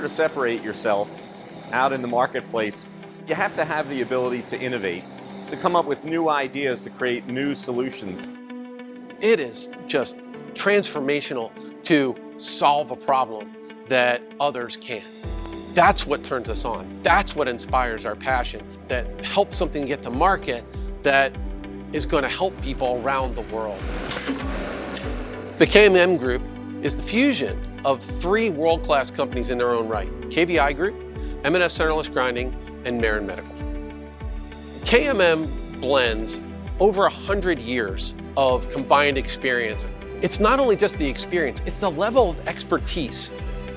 to separate yourself out in the marketplace, you have to have the ability to innovate, to come up with new ideas, to create new solutions. It is just transformational to solve a problem that others can't. That's what turns us on. That's what inspires our passion, that helps something get to market that is going to help people around the world. The KMM Group is the fusion of 3 world-class companies in their own right: KVI Group, M&S Centerless Grinding, and Marin Medical. KMM blends over 100 years of combined experience. It's not only just the experience, it's the level of expertise,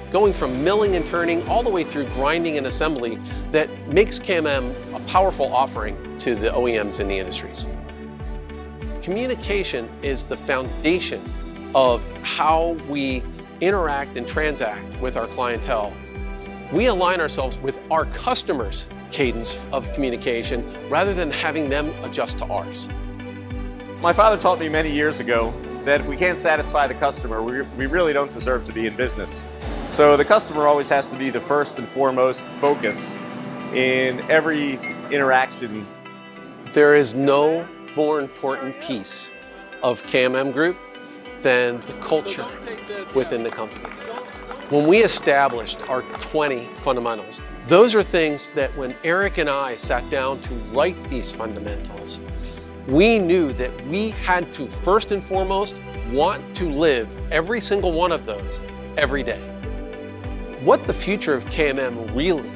going from milling and turning all the way through grinding and assembly, that makes KMM a powerful offering to the OEMs in the industries. Communication is the foundation of how we interact and transact with our clientele. We align ourselves with our customers' cadence of communication rather than having them adjust to ours. My father taught me many years ago that if we can't satisfy the customer, we really don't deserve to be in business. So the customer always has to be the first and foremost focus in every interaction. There is no more important piece of KMM Group than the culture within the company. When we established our 20 fundamentals, those are things that when Eric and I sat down to write these fundamentals, we knew that we had to first and foremost want to live every single one of those every day. What the future of KMM really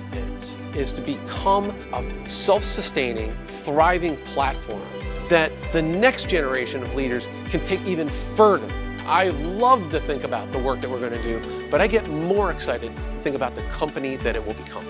is to become a self-sustaining, thriving platform that the next generation of leaders can take even further. I love to think about the work that we're going to do, but I get more excited to think about the company that it will become.